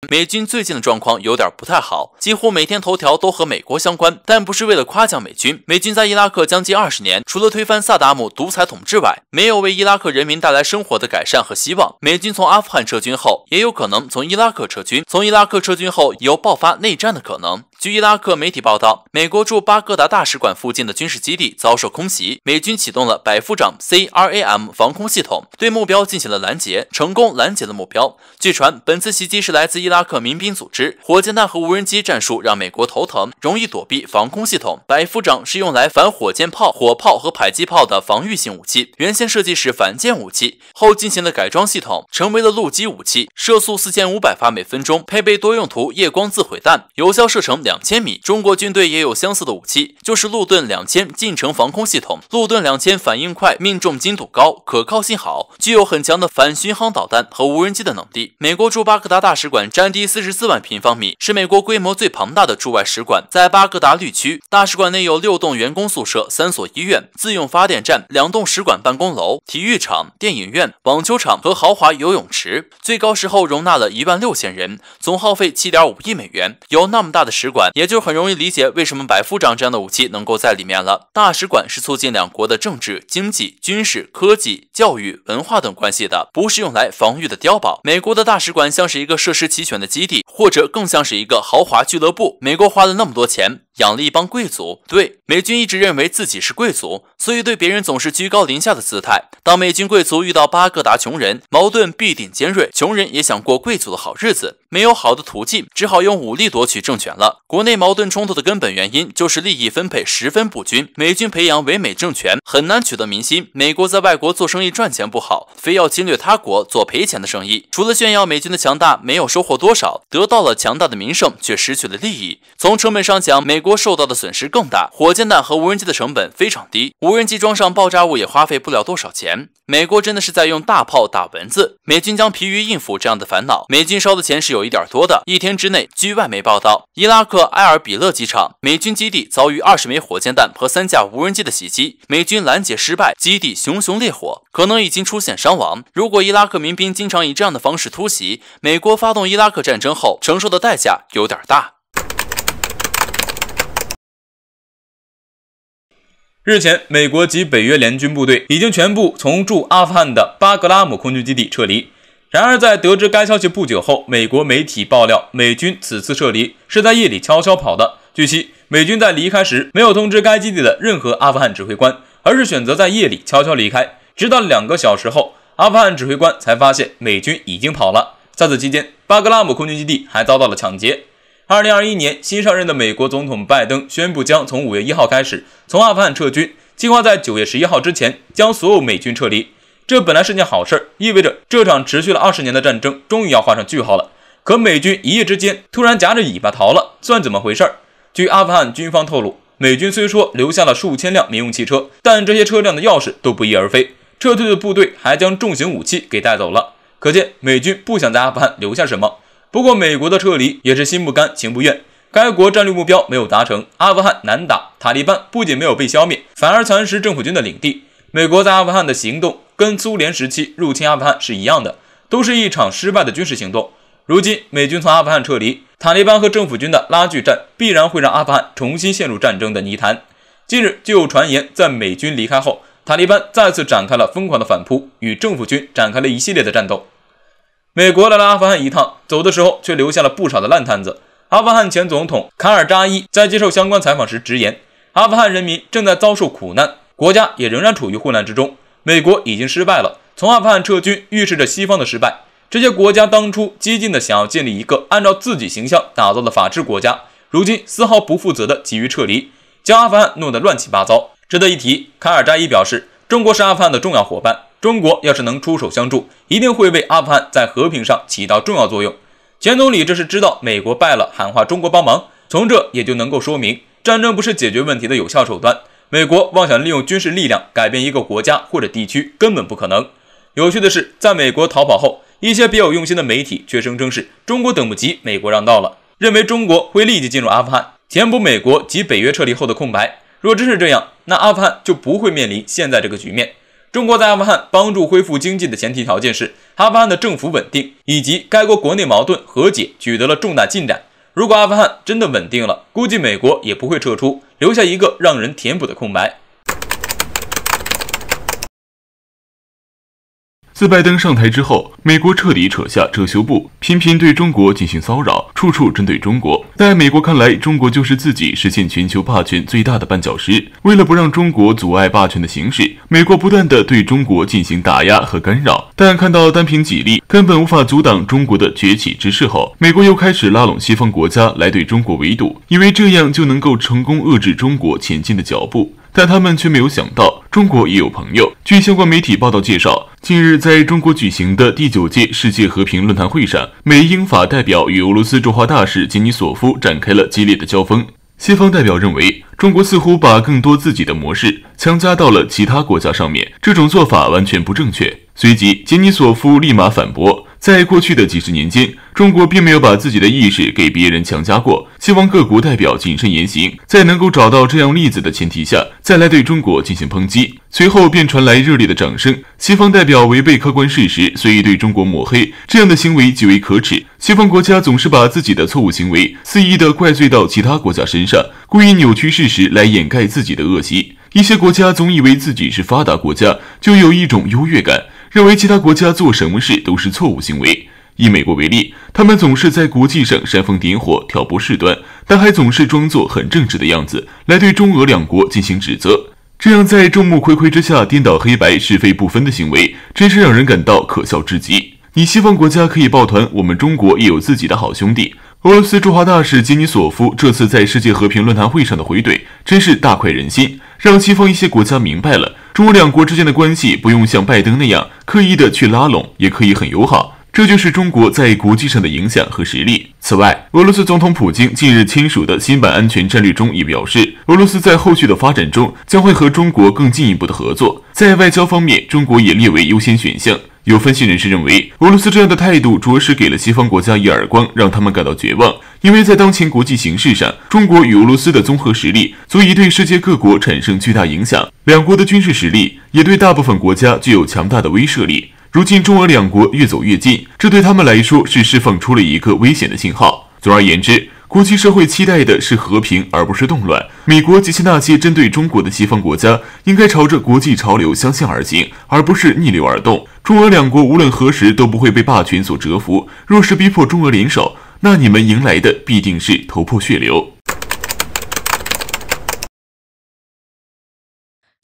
美军最近的状况有点不太好，几乎每天头条都和美国相关。但不是为了夸奖美军，美军在伊拉克将近20年，除了推翻萨达姆独裁统治外，没有为伊拉克人民带来生活的改善和希望。美军从阿富汗撤军后，也有可能从伊拉克撤军，从伊拉克撤军后有爆发内战的可能。据伊拉克媒体报道，美国驻巴格达大使馆附近的军事基地遭受空袭，美军启动了百夫长 CRAM 防空系统，对目标进行了拦截，成功拦截了目标。据传，本次袭击是来自伊拉克民兵组织，火箭弹和无人机战术让美国头疼，容易躲避防空系统。百夫长是用来反火箭炮、火炮和迫击炮的防御性武器，原先设计是反舰武器，后进行了改装系统，成为了陆基武器，射速4500发每分钟，配备多用途夜光自毁弹，有效射程2000米。中国军队也有相似的武器，就是陆盾2000近程防空系统。陆盾2000反应快，命中精度高，可靠性好，具有很强的反巡航导弹和无人机的能力。美国驻巴格达大使馆占地44万平方米，是美国规模最庞大的驻外使馆，在巴格达绿区。大使馆内有6栋员工宿舍、3所医院、自用发电站、2栋使馆办公楼、体育场、电影院、网球场和豪华游泳池。最高时候容纳了16000人，总耗费7.5亿美元。有那么大的使馆，也就很容易理解为什么百夫长这样的武器能够在里面了。大使馆是促进两国的政治、经济、军事、科技、教育、文化等关系的，不是用来防御的碉堡。美国的大使馆像是一个设施齐全的基地，或者更像是一个豪华俱乐部。美国花了那么多钱养了一帮贵族，对，美军一直认为自己是贵族，所以对别人总是居高临下的姿态。当美军贵族遇到巴格达穷人，矛盾必定尖锐，穷人也想过贵族的好日子，没有好的途径，只好用武力夺取政权了。国内矛盾冲突的根本原因就是利益分配十分不均，美军培养唯美政权很难取得民心，美国在外国做生意赚钱不好，非要侵略他国做赔钱的生意，除了炫耀美军的强大，没有收获多少，得到了强大的名声，却失去了利益。从成本上讲，美国受到的损失更大，火箭弹和无人机的成本非常低，无人机装上爆炸物也花费不了多少钱。美国真的是在用大炮打蚊子，美军将疲于应付这样的烦恼。美军烧的钱是有一点多的，一天之内，据外媒报道，伊拉克埃尔比勒机场美军基地遭遇20枚火箭弹和3架无人机的袭击，美军拦截失败，基地熊熊烈火，可能已经出现伤亡。如果伊拉克民兵经常以这样的方式突袭，美国发动伊拉克战争后承受的代价有点大。日前，美国及北约联军部队已经全部从驻阿富汗的巴格拉姆空军基地撤离。然而，在得知该消息不久后，美国媒体爆料，美军此次撤离是在夜里悄悄跑的。据悉，美军在离开时没有通知该基地的任何阿富汗指挥官，而是选择在夜里悄悄离开。直到2个小时后，阿富汗指挥官才发现美军已经跑了。在此期间，巴格拉姆空军基地还遭到了抢劫。2021年，新上任的美国总统拜登宣布将从5月1号开始从阿富汗撤军，计划在9月11号之前将所有美军撤离。这本来是件好事，意味着这场持续了20年的战争终于要画上句号了。可美军一夜之间突然夹着尾巴逃了，算怎么回事？据阿富汗军方透露，美军虽说留下了数千辆民用汽车，但这些车辆的钥匙都不翼而飞，撤退的部队还将重型武器给带走了。可见美军不想在阿富汗留下什么。不过美国的撤离也是心不甘情不愿，该国战略目标没有达成，阿富汗难打，塔利班不仅没有被消灭，反而蚕食政府军的领地。美国在阿富汗的行动跟苏联时期入侵阿富汗是一样的，都是一场失败的军事行动。如今美军从阿富汗撤离，塔利班和政府军的拉锯战必然会让阿富汗重新陷入战争的泥潭。近日就有传言，在美军离开后，塔利班再次展开了疯狂的反扑，与政府军展开了一系列的战斗。美国来了阿富汗一趟，走的时候却留下了不少的烂摊子。阿富汗前总统卡尔扎伊在接受相关采访时直言，阿富汗人民正在遭受苦难，国家也仍然处于混乱之中，美国已经失败了，从阿富汗撤军预示着西方的失败。这些国家当初激进的想要建立一个按照自己形象打造的法治国家，如今丝毫不负责的急于撤离，将阿富汗弄得乱七八糟。值得一提，卡尔扎伊表示，中国是阿富汗的重要伙伴，中国要是能出手相助，一定会为阿富汗在和平上起到重要作用。前总理这是知道美国败了，喊话中国帮忙，从这也就能够说明，战争不是解决问题的有效手段。美国妄想利用军事力量改变一个国家或者地区，根本不可能。有趣的是，在美国逃跑后，一些别有用心的媒体却声称是中国等不及，美国让道了，认为中国会立即进入阿富汗，填补美国及北约撤离后的空白。若真是这样，那阿富汗就不会面临现在这个局面。中国在阿富汗帮助恢复经济的前提条件是阿富汗的政府稳定，以及该国国内矛盾和解取得了重大进展。如果阿富汗真的稳定了，估计美国也不会撤出，留下一个让人填补的空白。自拜登上台之后，美国彻底扯下遮羞布，频频对中国进行骚扰，处处针对中国。在美国看来，中国就是自己实现全球霸权最大的绊脚石。为了不让中国阻碍霸权的行使，美国不断地对中国进行打压和干扰。但看到单凭己力根本无法阻挡中国的崛起之势后，美国又开始拉拢西方国家来对中国围堵，以为这样就能够成功遏制中国前进的脚步。但他们却没有想到，中国也有朋友。据相关媒体报道介绍，近日在中国举行的第9届世界和平论坛会上，美英法代表与俄罗斯驻华大使杰尼索夫展开了激烈的交锋。西方代表认为，中国似乎把更多自己的模式强加到了其他国家上面，这种做法完全不正确。随即，杰尼索夫立马反驳，在过去的几十年间，中国并没有把自己的意识给别人强加过，希望各国代表谨慎言行，在能够找到这样例子的前提下，再来对中国进行抨击。随后便传来热烈的掌声。西方代表违背客观事实，随意对中国抹黑，这样的行为极为可耻。西方国家总是把自己的错误行为肆意地怪罪到其他国家身上，故意扭曲事实来掩盖自己的恶习。一些国家总以为自己是发达国家，就有一种优越感，认为其他国家做什么事都是错误行为。以美国为例，他们总是在国际上煽风点火，挑拨事端，但还总是装作很正直的样子来对中俄两国进行指责。这样在众目睽睽之下颠倒黑白、是非不分的行为，真是让人感到可笑至极。你西方国家可以抱团，我们中国也有自己的好兄弟。俄罗斯驻华大使杰尼索夫这次在世界和平论坛会上的回怼，真是大快人心，让西方一些国家明白了，中俄两国之间的关系不用像拜登那样刻意的去拉拢，也可以很友好。这就是中国在国际上的影响和实力。此外，俄罗斯总统普京近日签署的新版安全战略中也表示，俄罗斯在后续的发展中将会和中国更进一步的合作。在外交方面，中国也列为优先选项。有分析人士认为，俄罗斯这样的态度着实给了西方国家一耳光，让他们感到绝望。因为在当前国际形势上，中国与俄罗斯的综合实力足以对世界各国产生巨大影响，两国的军事实力也对大部分国家具有强大的威慑力。如今中俄两国越走越近，这对他们来说是释放出了一个危险的信号。总而言之，国际社会期待的是和平，而不是动乱。美国及其那些针对中国的西方国家，应该朝着国际潮流相向而行，而不是逆流而动。中俄两国无论何时都不会被霸权所折服。若是逼迫中俄联手，那你们迎来的必定是头破血流。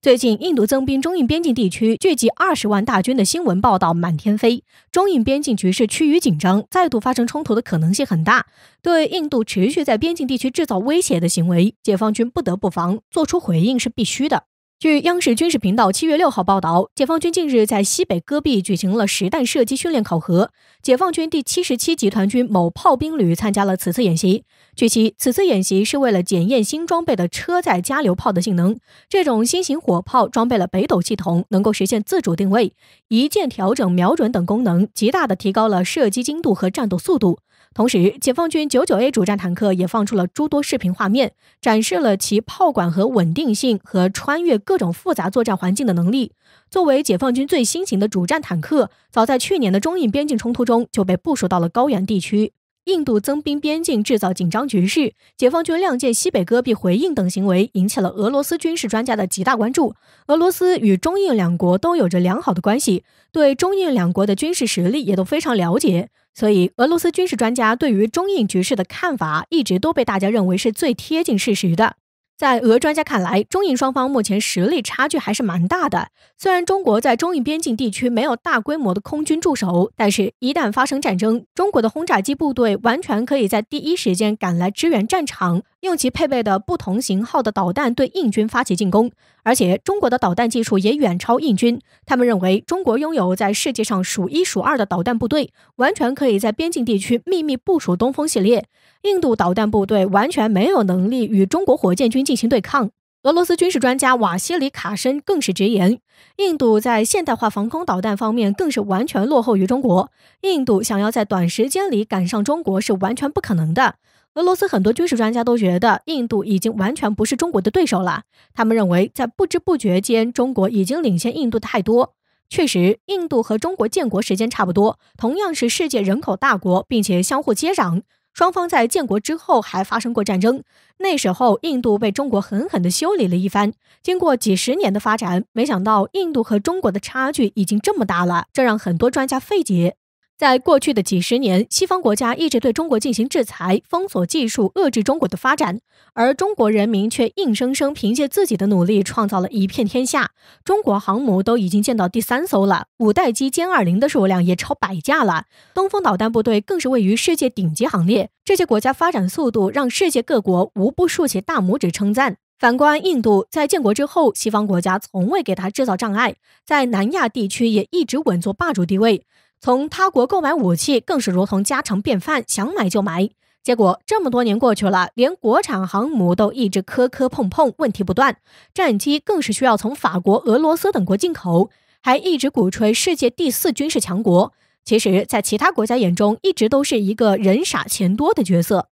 最近，印度增兵中印边境地区，聚集20万大军的新闻报道满天飞，中印边境局势趋于紧张，再度发生冲突的可能性很大。对印度持续在边境地区制造威胁的行为，解放军不得不防，做出回应是必须的。据央视军事频道7月6号报道，解放军近日在西北戈壁举行了实弹射击训练考核，解放军第77集团军某炮兵旅参加了此次演习。据悉，此次演习是为了检验新装备的车载加榴炮的性能。这种新型火炮装备了北斗系统，能够实现自主定位、一键调整瞄准等功能，极大地提高了射击精度和战斗速度。同时，解放军99A 主战坦克也放出了诸多视频画面，展示了其炮管和稳定性和穿越各种复杂作战环境的能力。作为解放军最新型的主战坦克，早在去年的中印边境冲突中就被部署到了高原地区。印度增兵边境制造紧张局势，解放军亮剑西北戈壁回应等行为引起了俄罗斯军事专家的极大关注。俄罗斯与中印两国都有着良好的关系，对中印两国的军事实力也都非常了解，所以俄罗斯军事专家对于中印局势的看法一直都被大家认为是最贴近事实的。在俄专家看来，中印双方目前实力差距还是蛮大的。虽然中国在中印边境地区没有大规模的空军驻守，但是一旦发生战争，中国的轰炸机部队完全可以在第一时间赶来支援战场，用其配备的不同型号的导弹对印军发起进攻。而且中国的导弹技术也远超印军，他们认为中国拥有在世界上数1数2的导弹部队，完全可以在边境地区秘密部署东风系列。印度导弹部队完全没有能力与中国火箭军进行对抗。俄罗斯军事专家瓦西里卡申更是直言，印度在现代化防空导弹方面更是完全落后于中国，印度想要在短时间里赶上中国是完全不可能的。俄罗斯很多军事专家都觉得印度已经完全不是中国的对手了，他们认为在不知不觉间，中国已经领先印度太多。确实，印度和中国建国时间差不多，同样是世界人口大国，并且相互接壤。双方在建国之后还发生过战争，那时候印度被中国狠狠地修理了一番。经过几十年的发展，没想到印度和中国的差距已经这么大了，这让很多专家费解。在过去的几十年，西方国家一直对中国进行制裁、封锁技术，遏制中国的发展，而中国人民却硬生生凭借自己的努力创造了一片天下。中国航母都已经建到第3艘了，5代机歼20的数量也超100架了，东风导弹部队更是位于世界顶级行列。这些国家发展速度让世界各国无不竖起大拇指称赞。反观印度，在建国之后，西方国家从未给他制造障碍，在南亚地区也一直稳坐霸主地位。从他国购买武器更是如同家常便饭，想买就买。结果这么多年过去了，连国产航母都一直磕磕碰碰，问题不断，战机更是需要从法国、俄罗斯等国进口，还一直鼓吹世界第4军事强国。其实在其他国家眼中，一直都是一个人傻钱多的角色。